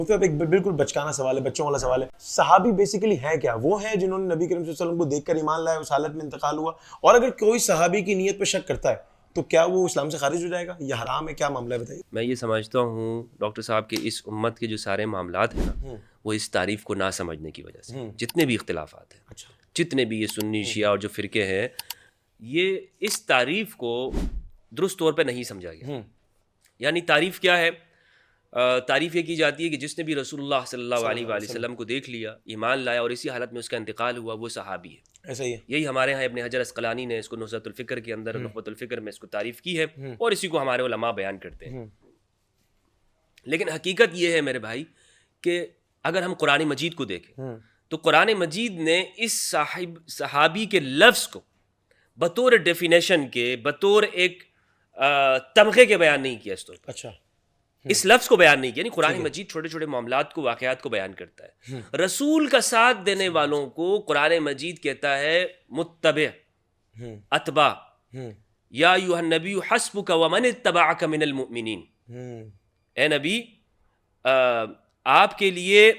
مطلب ایک بالکل بچکانا سوال ہے، بچوں والا سوال ہے، صحابی بیسیکلی ہے کیا؟ وہ ہیں جنہوں نے نبی کریم صلی اللہ علیہ وسلم کو دیکھ کر ایمان لایا، اس حالت میں انتقال ہوا، اور اگر کوئی صحابی کی نیت پہ شک کرتا ہے تو کیا وہ اسلام سے خارج ہو جائے گا یا حرام ہے؟ کیا معاملہ ہے بتائیے. میں یہ سمجھتا ہوں ڈاکٹر صاحب کہ اس امت کے جو سارے معاملات ہیں نا وہ اس تعریف کو نہ سمجھنے کی وجہ سے، جتنے بھی اختلافات ہیں، جتنے بھی یہ سنی شیعہ اور جو فرقے ہیں، یہ اس تعریف کو درست طور پہ نہیں سمجھا گیا. یعنی تعریف کیا ہے؟ تعریف یہ کی جاتی ہے کہ جس نے بھی رسول اللہ صلی اللہ علیہ وآلہ وسلم کو دیکھ لیا، ایمان لایا اور اسی حالت میں اس کا انتقال ہوا، وہ صحابی ہے. ایسا ہی ہے. یہی ہمارے ہاں ابن حجر اسقلانی نے اس کو نزہۃ الفکر کے اندر، نخبۃ الفکر میں اس کو تعریف کی ہے، اور اسی کو ہمارے علماء بیان کرتے ہیں. لیکن حقیقت یہ ہے میرے بھائی کہ اگر ہم قرآن مجید کو دیکھیں تو قرآن مجید نے اس صحابی کے لفظ کو بطور ڈیفینیشن کے، بطور ایک تمغے کے بیان نہیں کیا. اس طور پر اس لفظ کو بیان نہیں کیا. یعنی قرآن مجید چھوٹے چھوٹے معاملات کو، واقعات کو بیان کرتا ہے. رسول کا ساتھ دینے والوں کو قرآن مجید کہتا ہے متبع، اتباع. یا ایھا النبی حسبک ومن اتبعک من المؤمنین. اے نبی آپ کے لیے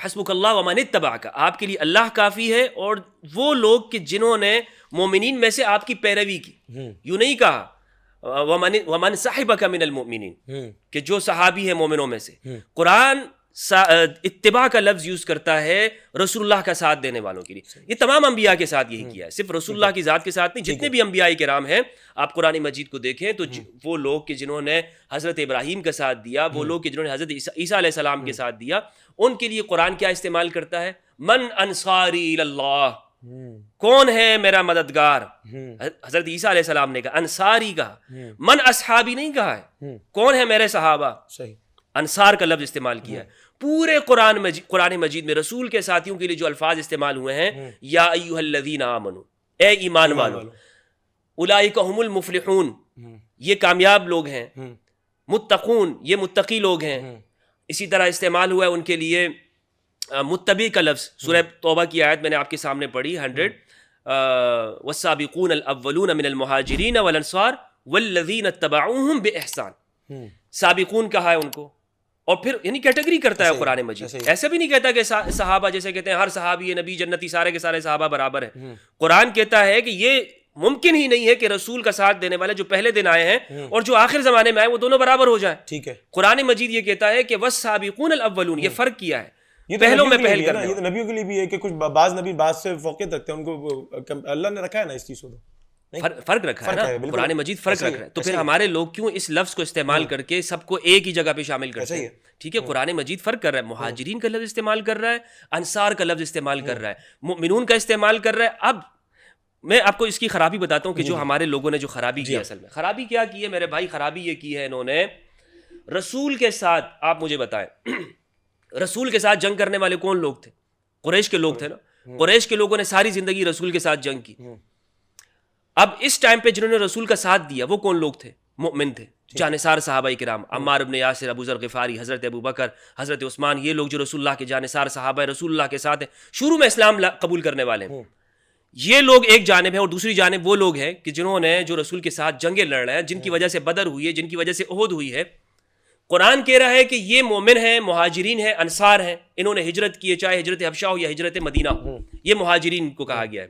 حسبک اللہ ومن اتبعک، آپ کے لیے اللہ کافی ہے اور وہ لوگ کہ جنہوں نے مومنین میں سے آپ کی پیروی کی. یوں نہیں کہا ومن صحبک من المؤمنین کہ جو صحابی ہے مومنوں میں سے. قرآن اتباع کا لفظ یوز کرتا ہے رسول اللہ کا ساتھ دینے والوں کے لیے. یہ تمام انبیاء کے ساتھ یہی کیا ہے، صرف رسول اللہ کی ذات کے ساتھ نہیں. جتنے بھی انبیاء کرام ہیں آپ قرآن مجید کو دیکھیں تو وہ لوگ کہ جنہوں نے حضرت ابراہیم کا ساتھ دیا، وہ لوگ کہ جنہوں نے حضرت عیسیٰ علیہ السلام کے ساتھ دیا، ان کے لیے قرآن کیا استعمال کرتا ہے؟ من انصاری اللہ، کون ہے میرا مددگار؟ حضرت عیسیٰ علیہ السلام نے کہا، انصاری کہا. من اصحابی نہیں کہا ہے، کون ہے میرے صحابہ؟ انصار کا لفظ استعمال کیا ہے. پورے قرآن مجید میں رسول کے ساتھیوں کے لیے جو الفاظ استعمال ہوئے ہیں، یا ایھا الذین آمنوا، اے ایمان والو، اولئک ھم المفلحون، یہ کامیاب لوگ ہیں، متقون، یہ متقی لوگ ہیں. اسی طرح استعمال ہوا ہے ان کے لیے متبع کا لفظ. سورہ توبہ کی آیت میں نے آپ کے سامنے پڑھی 100، والسابقون الاولون من المہاجرین والانصار والذین اتبعوہم باحسان. سابقون کہا ہے ان کو، اور پھر یعنی کیٹیگری کرتا ہے قرآن مجید. ایسے بھی نہیں کہتا کہ صحابہ جیسے کہتے ہیں ہر صحابی نبی جنتی، سارے کے سارے صحابہ برابر ہیں. قرآن کہتا ہے کہ یہ ممکن ہی نہیں ہے کہ رسول کا ساتھ دینے والے جو پہلے دن آئے ہیں اور جو آخر زمانے میں آئے وہ دونوں برابر ہو جائیں. ٹھیک ہے. قرآن مجید یہ کہتا ہے کہ والسابقون الاولون، یہ فرق کیا ہے پہلوں میں پہل کرنا. یہ تو نبیوں کے لیے بھی ہے کہ کچھ بعض نبی بعض سے فوقیت رکھتے ہیں، ان کو اللہ نے رکھا ہے نا اس چیز کو. فرق رکھا ہے نا قرآن مجید، فرق رکھ رہا ہے. تو پھر ہمارے لوگ کیوں اس لفظ کو استعمال کر کے سب کو ایک ہی جگہ پہ شامل کرتے ہیں؟ ٹھیک ہے، قرآن مجید فرق کر رہا ہے. مہاجرین کا لفظ استعمال کر رہا ہے، انصار کا لفظ استعمال کر رہا ہے، مؤمنون کا استعمال کر رہا ہے. اب میں آپ کو اس کی خرابی بتاتا ہوں کہ جو ہمارے لوگوں نے جو خرابی کی، اصل میں خرابی کیا کی ہے میرے بھائی؟ خرابی یہ کی ہے انہوں نے رسول کے ساتھ، آپ مجھے بتائیں رسول کے ساتھ جنگ کرنے والے کون لوگ تھے؟ قریش کے لوگ تھے نا. قریش کے لوگوں نے ساری زندگی رسول کے ساتھ جنگ کی. اب اس ٹائم پہ جنہوں نے رسول کا ساتھ دیا وہ کون لوگ تھے؟ مؤمن تھے، جانثار صحابہ کرام، عمار بن یاسر، ابو ذر غفاری، حضرت ابو بکر، حضرت عثمان. یہ لوگ جو رسول اللہ کے جانثار صحابہ رسول اللہ کے ساتھ ہیں، شروع میں اسلام قبول کرنے والے ہیں. یہ لوگ ایک جانب ہے، اور دوسری جانب وہ لوگ ہیں کہ جنہوں نے جو رسول کے ساتھ جنگیں لڑ رہے ہیں، جن کی وجہ سے بدر ہوئی ہے، جن کی وجہ سے احد ہوئی ہے. قرآن کہہ رہا ہے کہ یہ مومن ہیں، مہاجرین ہیں، انصار ہیں، انہوں نے ہجرت کی ہے، چاہے ہجرت حبشہ ہو یا ہجرت مدینہ ہو، یہ مہاجرین کو کہا گیا ہے.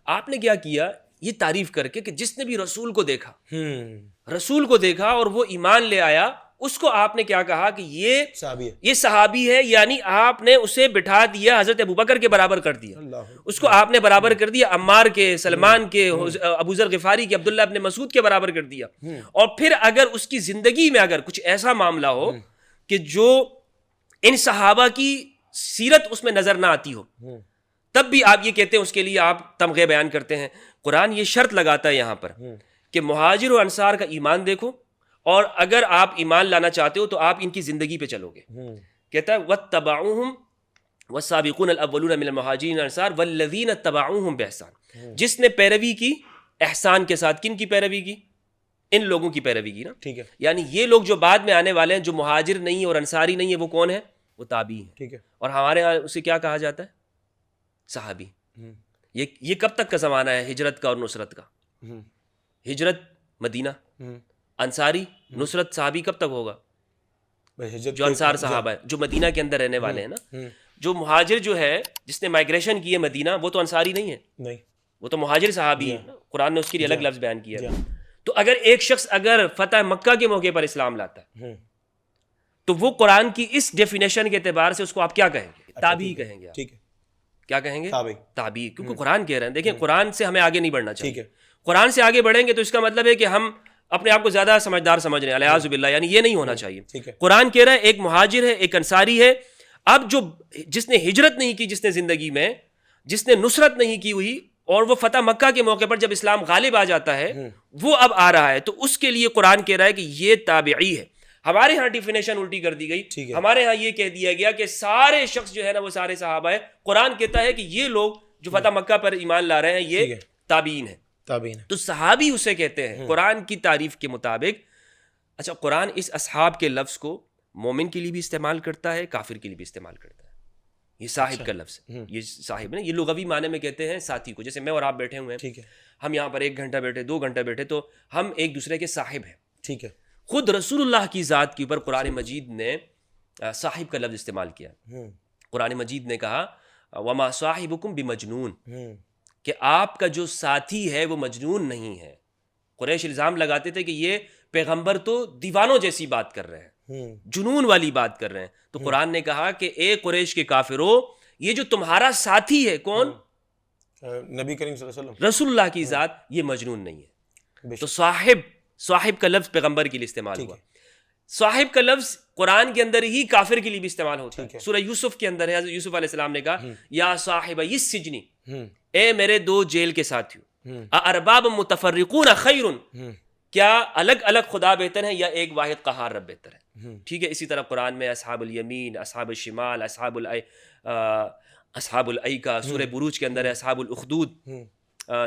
آپ نے کیا کیا؟ یہ تعریف کر کے کہ جس نے بھی رسول کو دیکھا اور وہ ایمان لے آیا، اس کو آپ نے کیا کہا کہ یہ صحابی ہے. یعنی آپ نے اسے بٹھا دیا، حضرت ابوبکر کے برابر کر دیا، اس کو آپ نے برابر کر دیا عمار کے، سلمان کے، ابو ذر غفاری کے، عبداللہ ابن مسعود کے برابر کر دیا. اور پھر اگر اس کی زندگی میں اگر کچھ ایسا معاملہ ہو کہ جو ان صحابہ کی سیرت اس میں نظر نہ آتی ہو، تب بھی آپ یہ کہتے ہیں اس کے لیے آپ تمغے بیان کرتے ہیں. قرآن یہ شرط لگاتا ہے یہاں پر کہ مہاجر و انصار کا ایمان دیکھو، اور اگر آپ ایمان لانا چاہتے ہو تو آپ ان کی زندگی پہ چلو گے. کہتا ہے وَاتَّبَعُوهُمْ وَالسَّابِقُونَ الْأَوَّلُونَ مِنَ الْمُهَاجِرِينَ وَالْأَنصَارِ وَالَّذِينَ اتَّبَعُوهُمْ بِإِحْسَانٍ. جس نے پیروی کی احسان کے ساتھ. کن کی پیروی کی؟ ان لوگوں کی پیروی کی نا. ٹھیک ہے. یعنی یہ لوگ جو بعد میں آنے والے ہیں، جو مہاجر نہیں اور انصاری نہیں ہے، وہ کون ہے؟ وہ تابعی ہیں. ٹھیک ہے. اور ہمارے ہاں اسے کیا کہا جاتا ہے؟ صحابی. یہ کب تک کا زمانہ ہے ہجرت کا اور نصرت کا؟ ہجرت مدینہ، انصاری، نصرت صحابی کب تک ہوگا؟ جو انصار صحابہ ہے جو مدینہ کے اندر رہنے والے ہیں نا. جو مہاجر جو ہے جس نے مائگریشن کی ہے مدینہ وہ تو انصاری نہیں ہے, نہیں, وہ تو مہاجر صحابی ہے. قرآن نے اس کے لیے الگ لفظ بیان کیا. تو اگر ایک شخص اگر فتح مکہ کے موقع پر اسلام لاتا ہے تو وہ قرآن کی اس ڈیفینیشن کے اعتبار سے اس کو آپ کیا کہیں گے؟ تابعی کہیں گے. ٹھیک ہے, کیا کہیں گے؟ تابعی. کیونکہ قرآن کہہ رہے ہیں. دیکھیں قرآن سے ہمیں آگے نہیں بڑھنا چاہیے. قرآن سے آگے بڑھیں گے تو اس کا مطلب ہے کہ ہم اپنے آپ کو زیادہ سمجھدار سمجھ رہے ہیں, الیاذ باللہ. یعنی یہ نہیں ہونا چاہیے. قرآن کہہ رہا ہے ایک مہاجر ہے, ایک انصاری ہے. اب جو جس نے ہجرت نہیں کی, جس نے زندگی میں جس نے نصرت نہیں کی ہوئی, اور وہ فتح مکہ کے موقع پر جب اسلام غالب آ جاتا ہے وہ اب آ رہا ہے, تو اس کے لیے قرآن کہہ رہا ہے کہ یہ تابعی ہے. ہمارے ہاں ڈیفینیشن الٹی کر دی گئی. ہمارے ہاں یہ کہہ دیا گیا کہ سارے شخص جو ہے نا وہ سارے صحابہ ہیں. قرآن کہتا ہے کہ یہ لوگ جو فتح مکہ پر ایمان لا رہے ہیں یہ تابعین ہیں. تو صحابی اسے کہتے ہیں قرآن کی تعریف کے مطابق. اچھا, قرآن اس اصحاب کے لفظ کو مومن کے لیے بھی استعمال کرتا ہے, کافر کے لیے بھی استعمال کرتا ہے. یہ صاحب کا لفظ ہے, یہ صاحب ہے, یہ لغوی معنی میں کہتے ہیں ساتھی کو. جیسے میں اور آپ بیٹھے ہوئے ہیں, ہم یہاں پر 1 گھنٹہ بیٹھے, 2 گھنٹہ بیٹھے, تو ہم ایک دوسرے کے صاحب ہیں. ٹھیک ہے. خود رسول اللہ کی ذات کے اوپر قرآن مجید نے صاحب کا لفظ استعمال کیا. قرآن مجید نے کہا وما صاحبکم بمجنون, کہ آپ کا جو ساتھی ہے وہ مجنون نہیں ہے. قریش الزام لگاتے تھے کہ یہ پیغمبر تو دیوانوں جیسی بات کر رہے ہیں, جنون والی بات کر رہے ہیں. تو قرآن نے کہا کہ اے قریش کے کافرو, یہ جو تمہارا ساتھی ہے کون؟ نبی کریم صلی اللہ علیہ وسلم, رسول اللہ کی ذات, یہ مجنون نہیں ہے. تو صاحب کا لفظ پیغمبر کے لیے استعمال ہوا. صاحب کا لفظ قرآن کے اندر ہی کافر کے لیے بھی استعمال ہوتا ہے. سورہ یوسف کے اندر ہے, حضرت یوسف علیہ السلام نے کہا یا صاحب السجن, اے میرے 2 جیل کے ساتھیوں, ارباب متفرقون خیر, کیا الگ الگ خدا بہتر ہیں یا ایک واحد قہار رب بہتر ہے. ٹھیک ہے. اسی طرح قرآن میں اصحاب الیمین, اصحاب الشمال, اصحاب الایکا, سورہ بروج کے اندر ہے اصحاب الاخدود.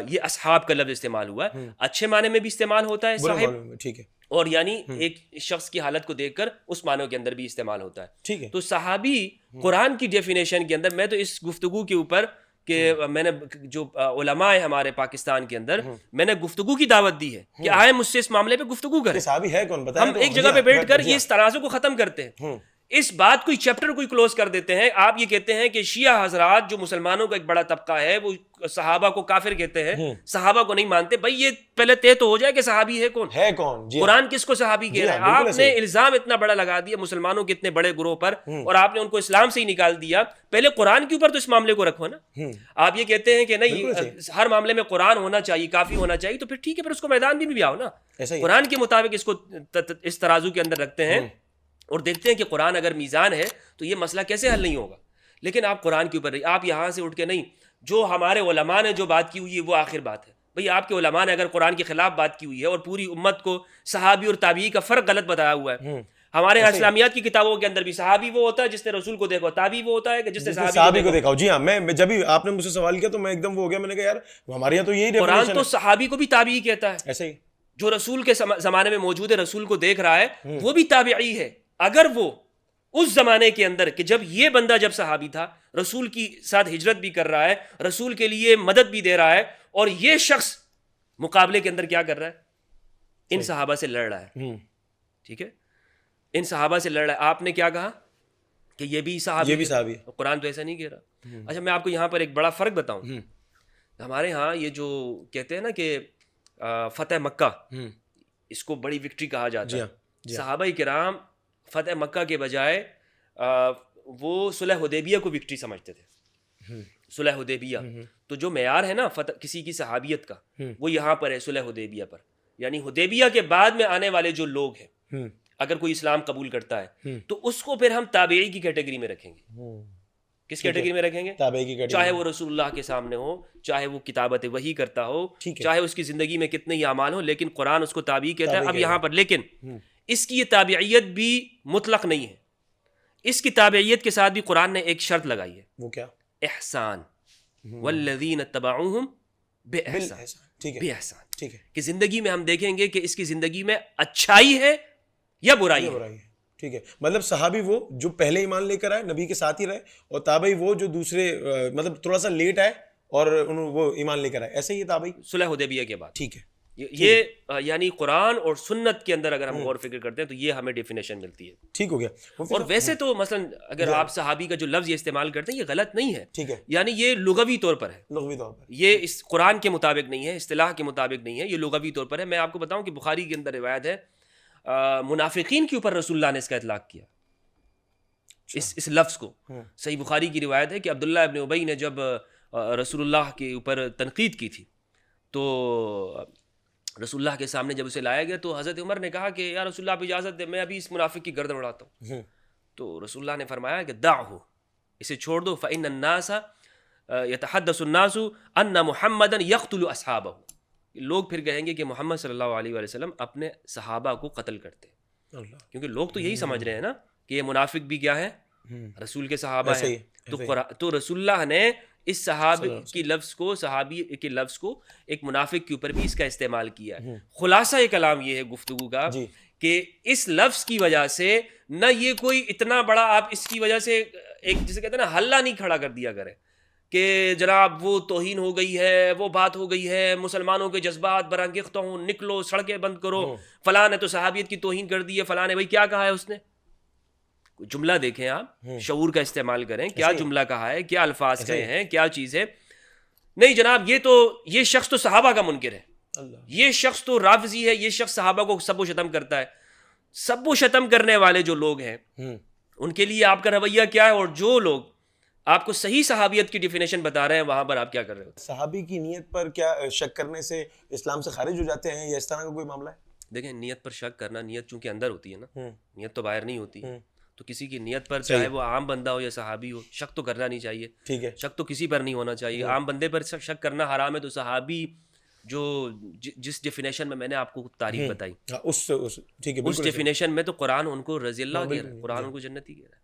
یہ اصحاب کا لفظ استعمال ہوا ہے. اچھے معنی میں بھی استعمال ہوتا ہے صاحب, ٹھیک ہے, اور یعنی ایک شخص کی حالت کو دیکھ کر اس معنوں کے اندر بھی استعمال ہوتا ہے. ٹھیک ہے. تو صحابی قرآن کی ڈیفینیشن کے اندر, میں تو اس گفتگو کے اوپر کہ میں نے جو علماء ہیں ہمارے پاکستان کے اندر, میں نے گفتگو کی دعوت دی ہے کہ آئے مجھ سے اس معاملے پہ گفتگو کریں. صحابی ہے کون بتائیں, ہم ایک جگہ پہ بیٹھ کر یہ اس تنازع کو ختم کرتے ہیں. اس بات کو چیپٹر کو کلوز کر دیتے ہیں. آپ یہ کہتے ہیں کہ شیعہ حضرات جو مسلمانوں کا ایک بڑا طبقہ ہے وہ صحابہ کو کافر کہتے ہیں, صحابہ کو نہیں مانتے. بھائی یہ پہلے طے تو ہو جائے کہ صحابی ہے کون, قرآن کس کو صحابی کہہ رہا ہے. آپ نے الزام اتنا بڑا لگا دیا مسلمانوں کے اتنے بڑے گروہ پر, اور آپ نے ان کو اسلام سے ہی نکال دیا. پہلے قرآن کے اوپر تو اس معاملے کو رکھو نا. آپ یہ کہتے ہیں کہ نہیں ہر معاملے میں قرآن ہونا چاہیے, کافی ہونا چاہیے, تو پھر ٹھیک ہے, پھر اس کو میدان میں بھی آؤ نا. قرآن کے مطابق اس کو اس ترازو کے اندر رکھتے ہیں اور دیکھتے ہیں کہ قرآن اگر میزان ہے تو یہ مسئلہ کیسے حل نہیں ہوگا. لیکن آپ قرآن کے اوپر آپ یہاں سے اٹھ کے نہیں, جو ہمارے علماء نے جو بات کی ہوئی ہے وہ آخر بات ہے. بھئی آپ کے علماء نے اگر قرآن کے خلاف بات کی ہوئی ہے اور پوری امت کو صحابی اور تابعی کا فرق غلط بتایا ہوا ہے. ہمارے یہاں اسلامیات کی کتابوں کے اندر بھی صحابی وہ ہوتا ہے جس نے رسول کو دیکھا, تابعی وہ ہوتا ہے کہ جس نے صحابی کو دیکھا. جی ہاں, میں جب بھی آپ نے مجھ سے سوال کیا تو میں ایک دم وہ ہو گیا, میں نے کہا یار ہمارے یہاں تو یہی قرآن تو صحابی کو بھی تابعی کہتا ہے. ایسے ہی جو رسول کے زمانے میں موجود ہے, رسول کو دیکھ رہا ہے, وہ بھی تابعی ہے. اگر وہ اس زمانے کے اندر کہ جب یہ بندہ جب صحابی تھا, رسول کی ساتھ ہجرت بھی کر رہا ہے, رسول کے لیے مدد بھی دے رہا ہے, اور یہ شخص مقابلے کے اندر کیا کر رہا ہے, ان صحابہ سے لڑ رہا ہے. ٹھیک ہے, ان صحابہ سے لڑ رہا ہے. آپ نے کیا کہا کہ یہ بھی صحابی ہے. قرآن تو ایسا نہیں کہہ رہا. اچھا, میں آپ کو یہاں پر ایک بڑا فرق بتاؤں. ہمارے ہاں یہ جو کہتے ہیں نا کہ فتح مکہ, اس کو بڑی وکٹری کہا جاتا ہے. صحابہ کرام فتح مکہ کے بجائے وہ صلح حدیبیہ کو وکٹری سمجھتے تھے. صلح حدیبیہ تو جو معیار ہے نا کسی کی صحابیت کا, وہ یہاں پر ہے صلح حدیبیہ پر. یعنی حدیبیہ کے بعد میں آنے والے جو لوگ ہیں, اگر کوئی اسلام قبول کرتا ہے تو اس کو پھر ہم تابعی کی کیٹیگری میں رکھیں گے. کس کیٹیگری میں رکھیں گے؟ تابعی کی کیٹیگری. چاہے وہ رسول اللہ کے سامنے ہو, چاہے وہ کتابت وحی کرتا ہو, چاہے اس کی زندگی میں کتنے ہی اعمال ہو, لیکن قرآن اس کو تابعی کہتا ہے. اب یہاں پر لیکن اس کی یہ تابعیت بھی مطلق نہیں ہے. اس کی تابعیت کے ساتھ بھی قرآن نے ایک شرط لگائی ہے. وہ کیا؟ احسان. والذین اتبعوہم باحسان. باحسان. ٹھیک ہے, کہ زندگی میں ہم دیکھیں گے کہ اس کی زندگی میں اچھائی ہے یا برائی ہے. ٹھیک ہے, مطلب صحابی وہ جو پہلے ایمان لے کر آئے, نبی کے ساتھ ہی رہے, اور تابعی وہ جو دوسرے مطلب تھوڑا سا لیٹ آئے اور وہ ایمان لے کر آئے. ایسے ہی تابعی صلح حدیبیہ کے بعد. ٹھیک ہے. یہ یعنی قرآن اور سنت کے اندر اگر ہم غور فکر کرتے ہیں تو یہ ہمیں ڈیفینیشن ملتی ہے. ٹھیک ہو گیا. اور ویسے تو مثلا اگر آپ صحابی کا جو لفظ یہ استعمال کرتے ہیں یہ غلط نہیں ہے, ٹھیک ہے, یعنی یہ لغوی طور پر ہے, لغوی طور پر یہ اس قرآن کے مطابق نہیں ہے, اصطلاح کے مطابق نہیں ہے, یہ لغوی طور پر ہے. میں آپ کو بتاؤں کہ بخاری کے اندر روایت ہے منافقین کے اوپر رسول اللہ نے اس کا اطلاق کیا, اس لفظ کو. صحیح بخاری کی روایت ہے کہ عبداللہ ابن ابی نے جب رسول اللہ کے اوپر تنقید کی تھی تو رسول اللہ کے سامنے جب اسے لایا گیا تو حضرت عمر نے کہا کہ یا رسول اللہ آپ اجازت دیں, میں ابھی اس منافق کی گردن اڑاتا ہوں. تو رسول اللہ نے فرمایا کہ دعہ, اسے چھوڑ دو, فإن الناس يتحدث الناس ان محمدا يقتل اصحابه, لوگ پھر کہیں گے کہ محمد صلی اللہ علیہ وآلہ وسلم اپنے صحابہ کو قتل کرتے ہیں, کیونکہ لوگ تو یہی سمجھ رہے ہیں نا کہ یہ منافق بھی کیا ہے, رسول کے صحابہ ہیں. تو رسول اللہ نے اس صحابی کی لفظ کو, صحابی کے لفظ کو ایک منافق کے اوپر بھی اس کا استعمال کیا ہے. خلاصہ کلام یہ ہے گفتگو کا کہ اس لفظ کی وجہ سے نہ یہ کوئی اتنا بڑا, آپ اس کی وجہ سے ایک جسے کہتے ہیں نا حلہ نہیں کھڑا کر دیا کرے کہ جناب وہ توہین ہو گئی ہے, وہ بات ہو گئی ہے, مسلمانوں کے جذبات برانگیختہ ہوں, نکلو سڑکیں بند کرو, فلاں نے تو صحابیت کی توہین کر دی ہے, فلاں نے, بھائی کیا کہا ہے اس نے, جملہ دیکھیں آپ, شعور کا استعمال کریں, کیا جملہ کہا ہے, کیا الفاظ کہے ہیں, کیا چیز ہے. نہیں جناب یہ شخص تو صحابہ کا منکر ہے, یہ شخص تو رافضی ہے, یہ شخص صحابہ کو سب و شتم کرتا ہے. سب و شتم کرنے والے جو لوگ ہیں ان کے لیے آپ کا رویہ کیا ہے, اور جو لوگ آپ کو صحیح صحابیت کی ڈیفینیشن بتا رہے ہیں وہاں پر آپ کیا کر رہے ہو؟ صحابی کی نیت پر کیا شک کرنے سے اسلام سے خارج ہو جاتے ہیں یا اس طرح کا کوئی معاملہ ہے؟ دیکھیں نیت پر شک کرنا, نیت چونکہ اندر ہوتی ہے نا, نیت تو باہر نہیں ہوتی, تو کسی کی نیت پر چاہے وہ عام بندہ ہو یا صحابی ہو شک تو کرنا نہیں چاہیے. ٹھیک ہے, شک تو کسی پر نہیں ہونا چاہیے. عام بندے پر شک کرنا حرام ہے, تو صحابی جو جس ڈیفینیشن میں نے آپ کو تعریف بتائی اس ڈیفینیشن میں تو قرآن ان کو رضی اللہ کہہ رہا ہے, قرآن ان کو جنتی کہہ رہا ہے.